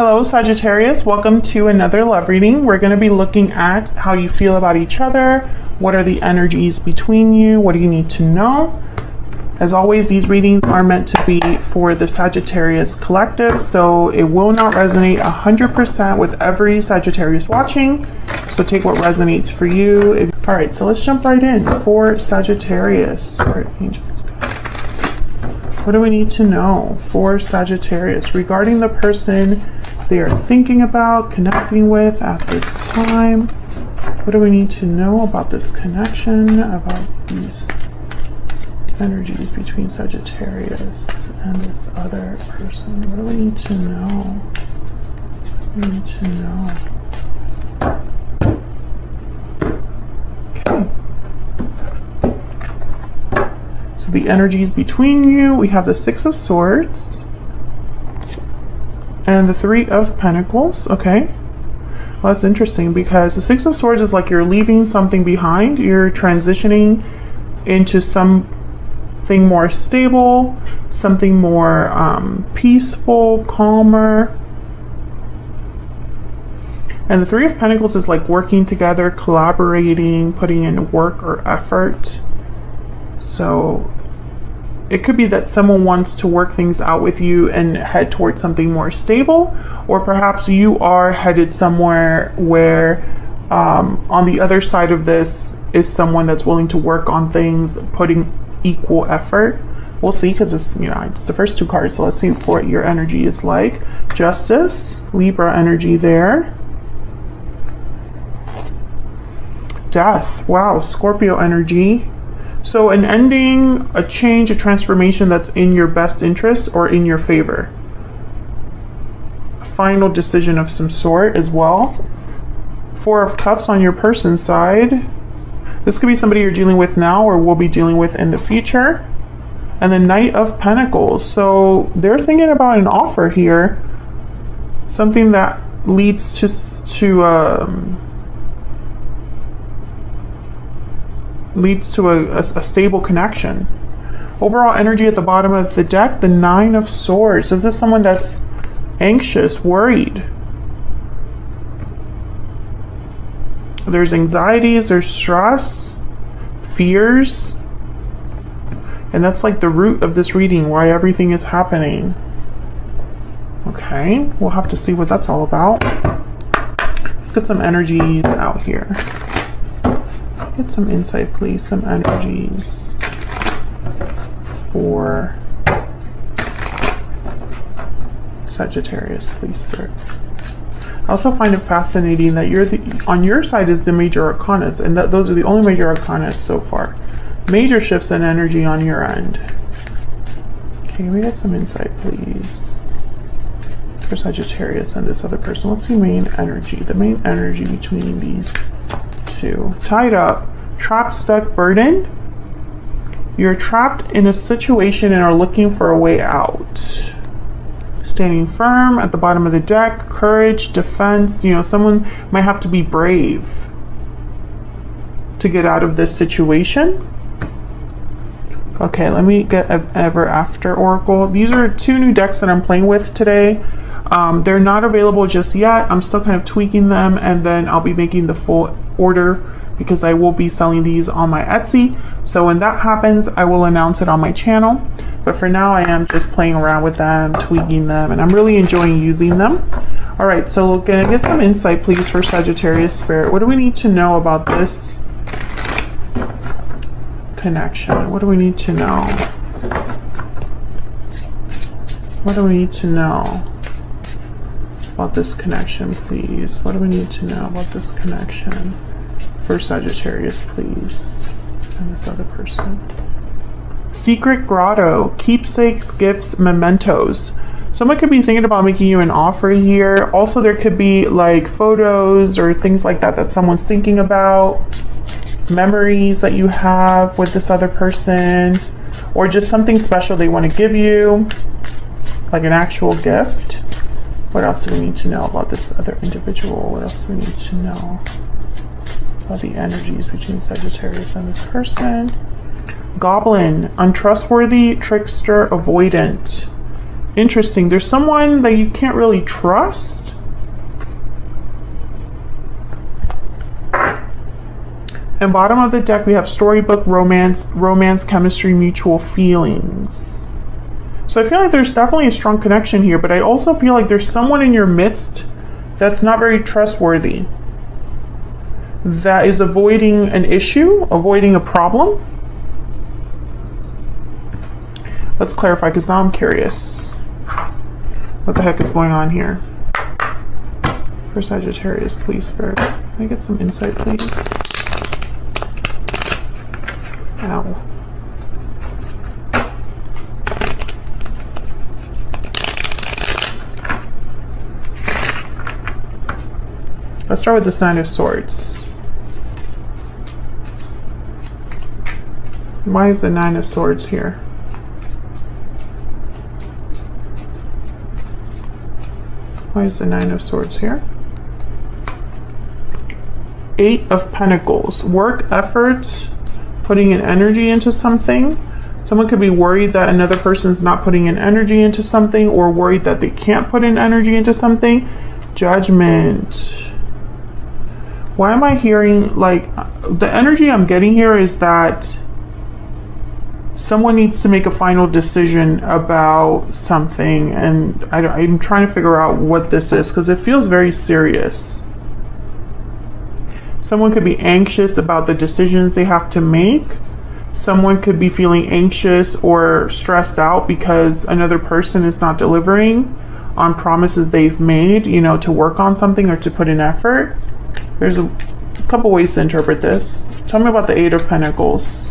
Hello, Sagittarius. Welcome to another love reading. We're going to be looking at how you feel about each other. What are the energies between you? What do you need to know? As always, these readings are meant to be for the Sagittarius collective, so it will not resonate 100% with every Sagittarius watching. So take what resonates for you. All right, so let's jump right in for Sagittarius. All right, angels. What do we need to know for Sagittarius regarding the person they are thinking about, connecting with at this time? What do we need to know about this connection, about these energies between Sagittarius and this other person? What do we need to know? What do we need to know? The energies between you, we have the Six of Swords and the Three of Pentacles. Okay, well, that's interesting because the Six of Swords is like you're leaving something behind, you're transitioning into something more stable, something more peaceful, calmer. And the Three of Pentacles is like working together, collaborating, putting in work or effort. So it could be that someone wants to work things out with you and head towards something more stable, or perhaps you are headed somewhere where on the other side of this is someone that's willing to work on things, putting equal effort. We'll see, because it's, it's the first two cards, so let's see what your energy is like. Justice, Libra energy there. Death, wow, Scorpio energy. So an ending, a change, a transformation that's in your best interest or in your favor. A final decision of some sort as well. Four of Cups on your person's side. This could be somebody you're dealing with now or will be dealing with in the future. And the Knight of Pentacles. So they're thinking about an offer here. Something that leads to a stable connection. Overall energy at the bottom of the deck, the Nine of Swords. So this is someone that's anxious, worried. There's anxieties, there's stress, fears. And that's like the root of this reading, why everything is happening. Okay, we'll have to see what that's all about. Let's get some energies out here. Get some insight, please. Some energies for Sagittarius, please, Spirit. I also find it fascinating that on your side is the major arcanas, and that those are the only major arcanas so far. Major shifts in energy on your end. Okay, we get some insight, please, for Sagittarius and this other person. What's the main energy? The main energy between these two. Tied up, trapped, stuck, burdened. You're trapped in a situation and are looking for a way out. Standing firm at the bottom of the deck, courage, defense. Someone might have to be brave to get out of this situation. Okay, let me get Ever After Oracle. These are two new decks that I'm playing with today. They're not available just yet. I'm still kind of tweaking them, and then I'll be making the full order because I will be selling these on my Etsy. So when that happens, I will announce it on my channel. But for now, I am just playing around with them, tweaking them, and I'm really enjoying using them. All right, so we're gonna get some insight, please, for Sagittarius Spirit. What do we need to know about this connection? What do we need to know? What do we need to know about this connection, please? What do we need to know about this connection for Sagittarius, please, and this other person? Secret grotto, keepsakes, gifts, mementos. Someone could be thinking about making you an offer here. Also, there could be like photos or things like that that someone's thinking about, memories that you have with this other person, or just something special they want to give you, like an actual gift. What else do we need to know about this other individual? What else do we need to know about the energies between Sagittarius and this person? Goblin, untrustworthy, trickster, avoidant. Interesting. There's someone that you can't really trust. And bottom of the deck, we have storybook, romance, chemistry, mutual feelings. So I feel like there's definitely a strong connection here, but I also feel like there's someone in your midst that's not very trustworthy, that is avoiding an issue, avoiding a problem. Let's clarify, because now I'm curious. What the heck is going on here? For Sagittarius, please, Spirit. Can I get some insight, please? Ow. Let's start with this Nine of Swords. Why is the Nine of Swords here? Why is the Nine of Swords here? Eight of Pentacles. Work, effort, putting in energy into something. Someone could be worried that another person's not putting in energy into something, or worried that they can't put in energy into something. Judgment. Why am I hearing, like, the energy I'm getting here is that someone needs to make a final decision about something, and I'm trying to figure out what this is, because it feels very serious. Someone could be anxious about the decisions they have to make. Someone could be feeling anxious or stressed out because another person is not delivering on promises they've made, you know, to work on something or to put in effort. There's a couple ways to interpret this. Tell me about the Eight of Pentacles.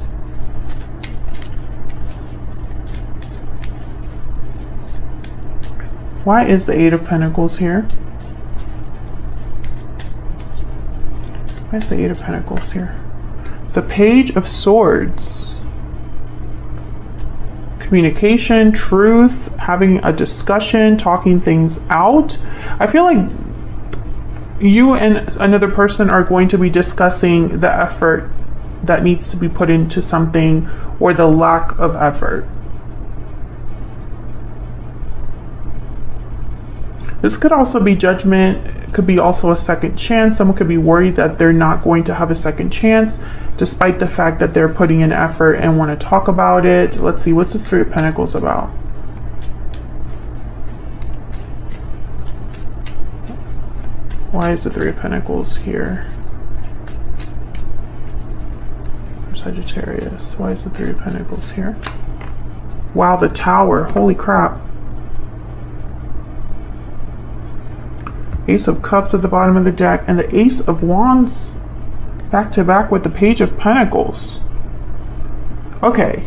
Why is the Eight of Pentacles here? Why is the Eight of Pentacles here? The Page of Swords. Communication, truth, having a discussion, talking things out. I feel like you and another person are going to be discussing the effort that needs to be put into something, or the lack of effort. This could also be judgment. It could be also a second chance. Someone could be worried that they're not going to have a second chance, despite the fact that they're putting in effort and want to talk about it. Let's see, what's this Three of Pentacles about? Why is the Three of Pentacles here? For Sagittarius, why is the Three of Pentacles here? Wow, the Tower, holy crap. Ace of Cups at the bottom of the deck, and the Ace of Wands back to back with the Page of Pentacles. Okay,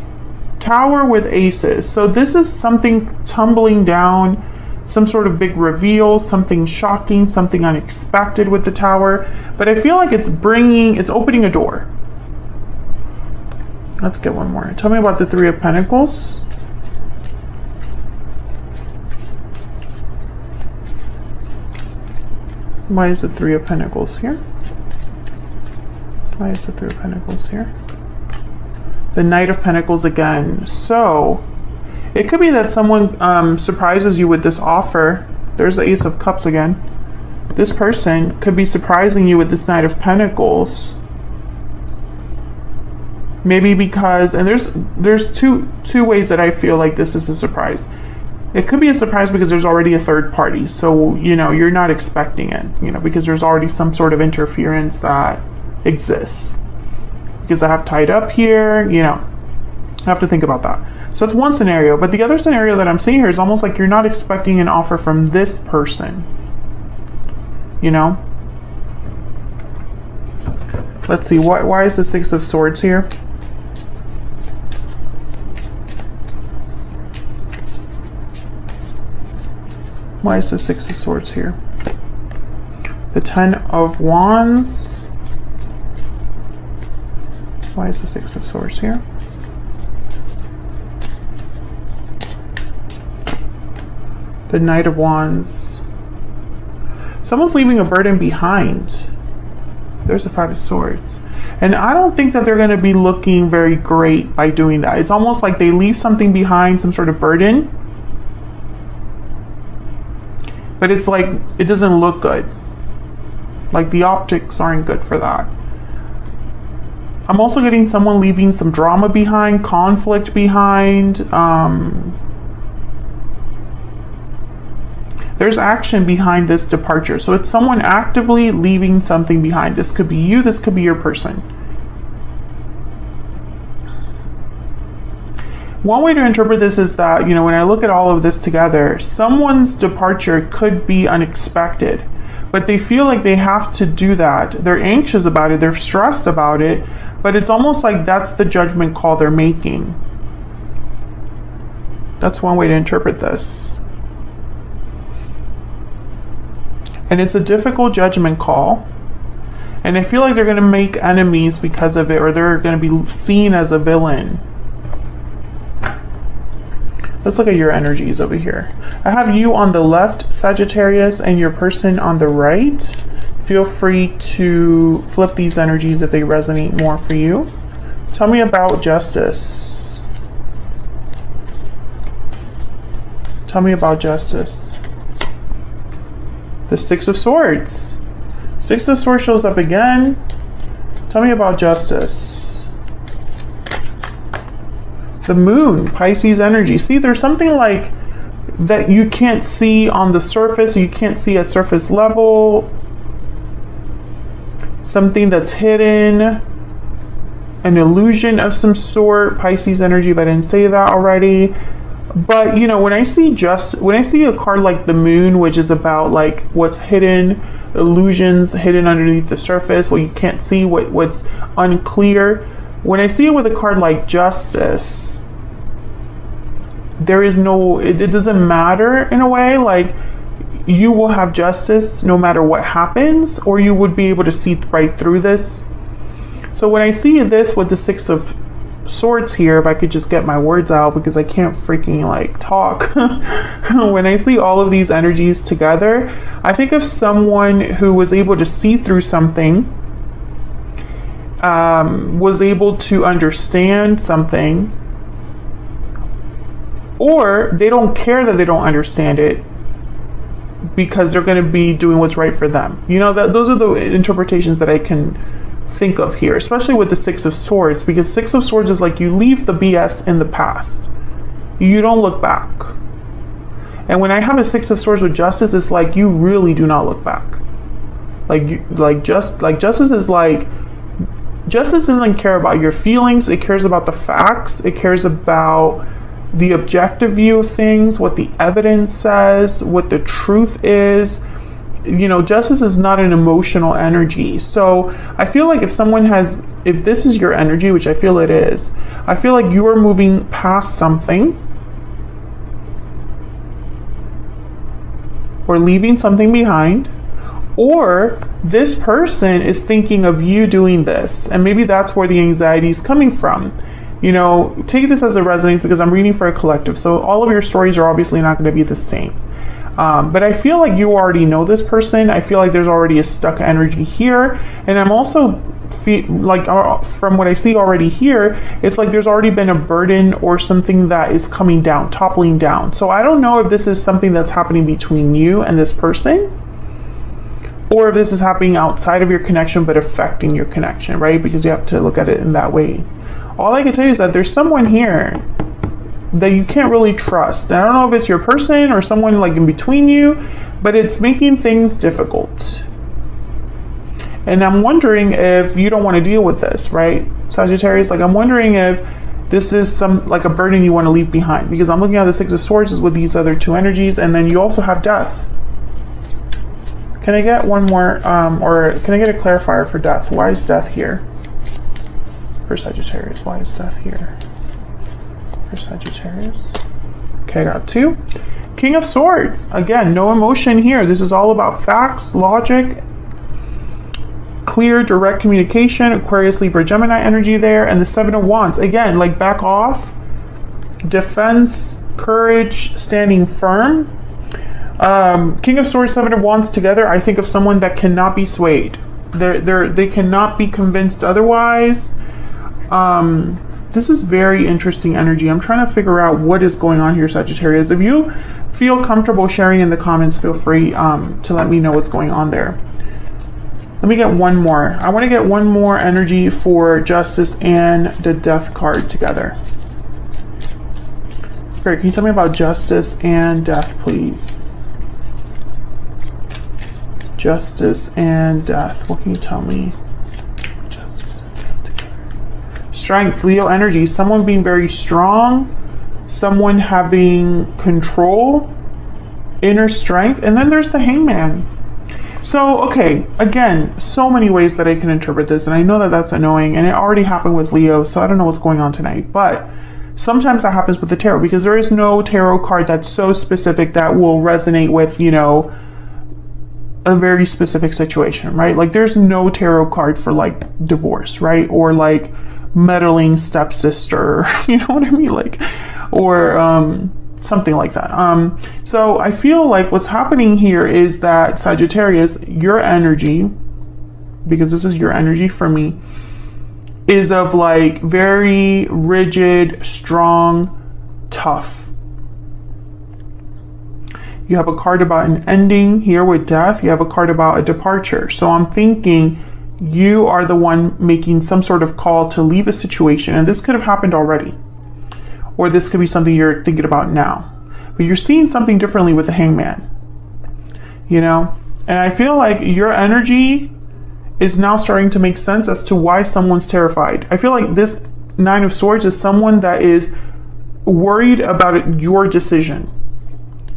Tower with aces. So this is something tumbling down, some sort of big reveal, something shocking, something unexpected with the Tower. But I feel like it's opening a door. Let's get one more. Tell me about the Three of Pentacles. Why is the Three of Pentacles here? Why is the Three of Pentacles here? The Knight of Pentacles again. So, it could be that someone surprises you with this offer. There's the Ace of Cups again. This person could be surprising you with this Knight of Pentacles. Maybe because, and there's two ways that I feel like this is a surprise. It could be a surprise because there's already a third party. So, you know, you're not expecting it, you know, because there's already some sort of interference that exists. Because I have tied up here, you know, I have to think about that. So that's one scenario. But the other scenario that I'm seeing here is almost like you're not expecting an offer from this person, you know? Let's see, why is the Six of Swords here? Why is the Six of Swords here? The Ten of Wands. Why is the Six of Swords here? The Knight of Wands. Someone's leaving a burden behind. There's the Five of Swords. And I don't think that they're going to be looking very great by doing that. It's almost like they leave something behind, some sort of burden. but it's like, it doesn't look good. Like the optics aren't good for that. I'm also getting someone leaving some drama behind, conflict behind. There's action behind this departure. So it's someone actively leaving something behind. This could be you, this could be your person. One way to interpret this is that, you know, when I look at all of this together, someone's departure could be unexpected, but they feel like they have to do that. They're anxious about it, they're stressed about it, but it's almost like that's the judgment call they're making. That's one way to interpret this. And it's a difficult judgment call. And I feel like they're going to make enemies because of it, or they're going to be seen as a villain. Let's look at your energies over here. I have you on the left, Sagittarius, and your person on the right. Feel free to flip these energies if they resonate more for you. Tell me about justice. Tell me about justice. The Six of Swords. Six of Swords shows up again. Tell me about justice. The Moon, Pisces energy. See, there's something like that you can't see on the surface, you can't see at surface level. Something that's hidden. An illusion of some sort. Pisces energy, if I didn't say that already. But, you know, when I see a card like the Moon, which is about like what's hidden, illusions hidden underneath the surface, what you can't see, what's unclear. When I see it with a card like Justice, there is no, it doesn't matter in a way, like you will have justice no matter what happens, or you would be able to see right through this. So when I see this with the Six of Swords here, if I could just get my words out because I can't freaking like talk. When I see all of these energies together, I think of someone who was able to see through something, was able to understand something, or they don't care that they don't understand it because they're going to be doing what's right for them. You know, those are the interpretations that I can think of here, especially with the Six of Swords, because Six of Swords is like you leave the BS in the past. You don't look back. And when I have a Six of Swords with Justice, it's like you really do not look back. Justice is like, Justice doesn't care about your feelings, it cares about the facts, it cares about the objective view of things, what the evidence says, what the truth is. You know, Justice is not an emotional energy. So I feel like if this is your energy, which I feel it is, I feel like you are moving past something or leaving something behind, or this person is thinking of you doing this, and maybe that's where the anxiety is coming from. You know, take this as a resonance because I'm reading for a collective, so all of your stories are obviously not going to be the same. But I feel like you already know this person. I feel like there's already a stuck energy here. And I'm also from what I see already here, it's like there's already been a burden or something that is coming down, toppling down. So I don't know if this is something that's happening between you and this person, or if this is happening outside of your connection but affecting your connection, right? Because you have to look at it in that way. All I can tell you is that there's someone here that you can't really trust. And I don't know if it's your person or someone like in between you, but it's making things difficult. And I'm wondering if you don't want to deal with this, right, Sagittarius? Like, I'm wondering if this is like a burden you want to leave behind, because I'm looking at the Six of Swords with these other two energies, and then you also have Death. Can I get one more, or can I get a clarifier for Death? Why is Death here for Sagittarius? Why is Death here for Sagittarius? Okay, I got two. King of Swords. Again, no emotion here. This is all about facts, logic, clear, direct communication. Aquarius, Libra, Gemini energy there. And the Seven of Wands. Again, like back off. Defense, courage, standing firm. King of Swords, Seven of Wands together, I think of someone that cannot be swayed. They cannot be convinced otherwise. This is very interesting energy. I'm trying to figure out what is going on here, Sagittarius. If you feel comfortable sharing in the comments, feel free to let me know what's going on there. Let me get one more. I want to get one more energy for Justice and the Death card together. Spirit, can you tell me about Justice and Death, please? Justice and Death. What can you tell me? Justice and Death together. Strength, Leo energy. Someone being very strong. Someone having control. Inner strength. And then there's the Hangman. So, okay, again, so many ways that I can interpret this, and I know that that's annoying, and it already happened with Leo, so I don't know what's going on tonight, but sometimes that happens with the tarot, because there is no tarot card that's so specific that will resonate with, you know, a very specific situation, right? Like, there's no tarot card for, like, divorce, right? Or, like, meddling stepsister, you know what I mean? Like, or, something like that. So I feel like what's happening here is that Sagittarius, your energy, because this is your energy for me, is of like very rigid, strong, tough. You have a card about an ending here with Death. You have a card about a departure. So I'm thinking you are the one making some sort of call to leave a situation, and this could have happened already. Or this could be something you're thinking about now. But you're seeing something differently with the Hangman. You know? And I feel like your energy is now starting to make sense as to why someone's terrified. I feel like this Nine of Swords is someone that is worried about your decision.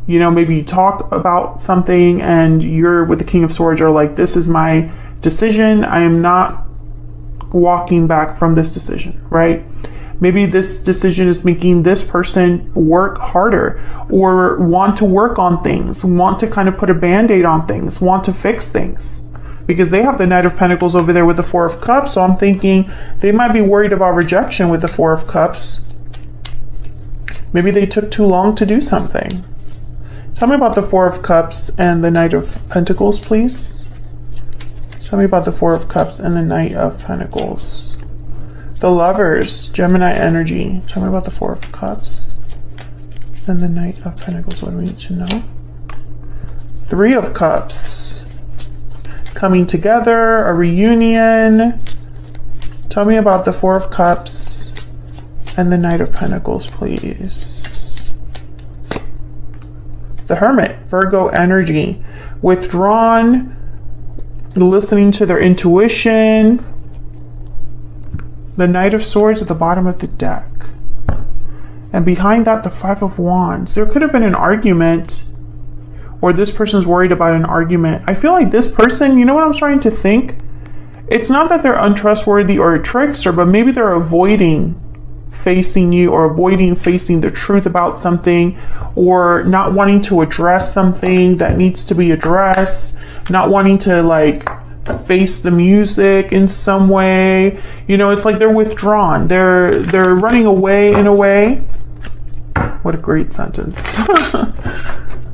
You know, maybe you talk about something and you're with the King of Swords are like, this is my decision. I am not walking back from this decision, right? Maybe this decision is making this person work harder or want to work on things, want to kind of put a band-aid on things, want to fix things. Because they have the Knight of Pentacles over there with the Four of Cups. So I'm thinking they might be worried about rejection with the Four of Cups. Maybe they took too long to do something. Tell me about the Four of Cups and the Knight of Pentacles, please. Tell me about the Four of Cups and the Knight of Pentacles. The Lovers, Gemini energy. Tell me about the Four of Cups and the Knight of Pentacles. What do we need to know? Three of Cups. Coming together, a reunion. Tell me about the Four of Cups and the Knight of Pentacles, please. The Hermit, Virgo energy. Withdrawn, listening to their intuition. The Knight of Swords at the bottom of the deck. And behind that, the Five of Wands. There could have been an argument, or this person's worried about an argument. I feel like this person, you know what I'm starting to think? It's not that they're untrustworthy or a trickster, but maybe they're avoiding facing you or avoiding facing the truth about something, or not wanting to address something that needs to be addressed, not wanting to like face the music in some way. You know, it's like they're withdrawn. They're running away in a way. What a great sentence.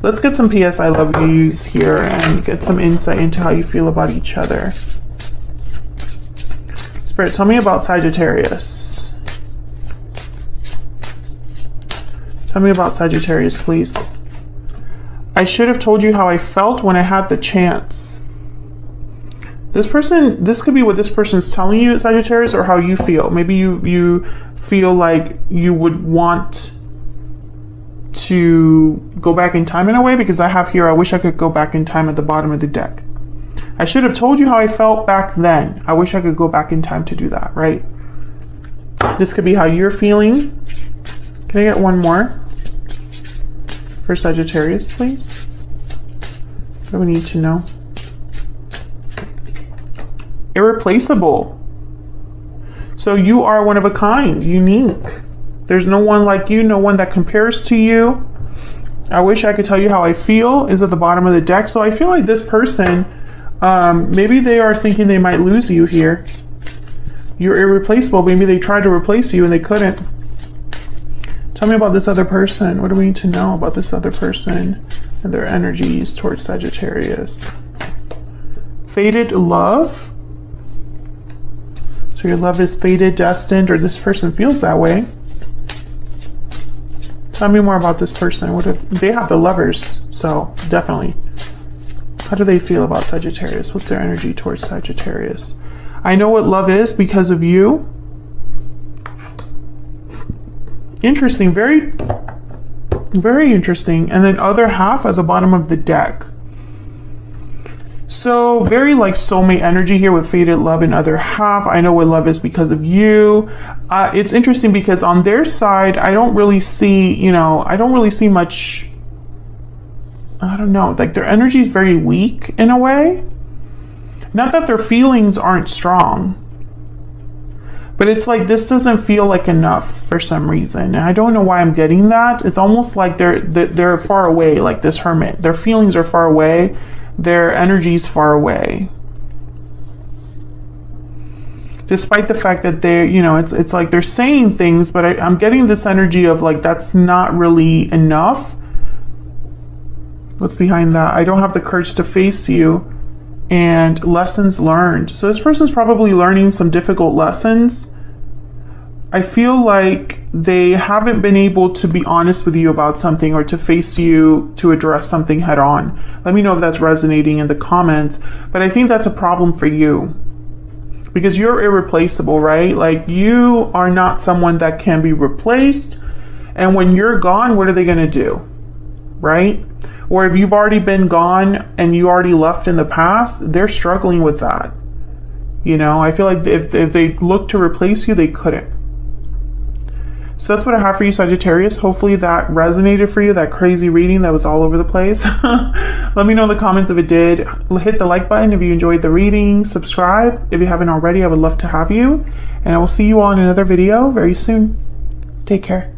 Let's get some PS I love yous here and get some insight into how you feel about each other. Spirit, tell me about Sagittarius. Tell me about Sagittarius, please. I should have told you how I felt when I had the chance. This person, this could be what this person's telling you, Sagittarius, or how you feel. Maybe you feel like you would want to go back in time in a way, because I have here, I wish I could go back in time at the bottom of the deck. I should have told you how I felt back then. I wish I could go back in time to do that, right? This could be how you're feeling. Can I get one more for Sagittarius, please? What do we need to know? Irreplaceable. So you are one of a kind, unique. There's no one like you, no one that compares to you. I wish I could tell you how I feel is at the bottom of the deck. So I feel like this person, maybe they are thinking they might lose you here. You're irreplaceable. Maybe they tried to replace you and they couldn't. Tell me about this other person. What do we need to know about this other person and their energies towards Sagittarius? Fated love. So your love is fated, destined, or this person feels that way. Tell me more about this person. What if they have the Lovers? So definitely. How do they feel about Sagittarius? What's their energy towards Sagittarius? I know what love is because of you. Interesting. Very, very interesting. And then other half at the bottom of the deck. So very like soulmate energy here with faded love and other half. I know what love is because of you. It's interesting because on their side, I don't really see, you know, I don't really see much. I don't know, like their energy is very weak in a way. Not that their feelings aren't strong, but it's like this doesn't feel like enough for some reason. And I don't know why I'm getting that. It's almost like they're far away, like this hermit. Their feelings are far away. Their energy's far away. Despite the fact that they're, you know, it's like they're saying things, but I'm getting this energy of like, that's not really enough. What's behind that? I don't have the courage to face you. And lessons learned. So this person's probably learning some difficult lessons. I feel like they haven't been able to be honest with you about something or to face you to address something head on. Let me know if that's resonating in the comments. But I think that's a problem for you. Because you're irreplaceable, right? Like you are not someone that can be replaced. And when you're gone, what are they going to do? Right? Or if you've already been gone and you already left in the past, they're struggling with that. You know, I feel like if they look to replace you, they couldn't. So that's what I have for you, Sagittarius. Hopefully that resonated for you, that crazy reading that was all over the place. Let me know in the comments if it did. Hit the like button if you enjoyed the reading. Subscribe if you haven't already. I would love to have you. And I will see you all in another video very soon. Take care.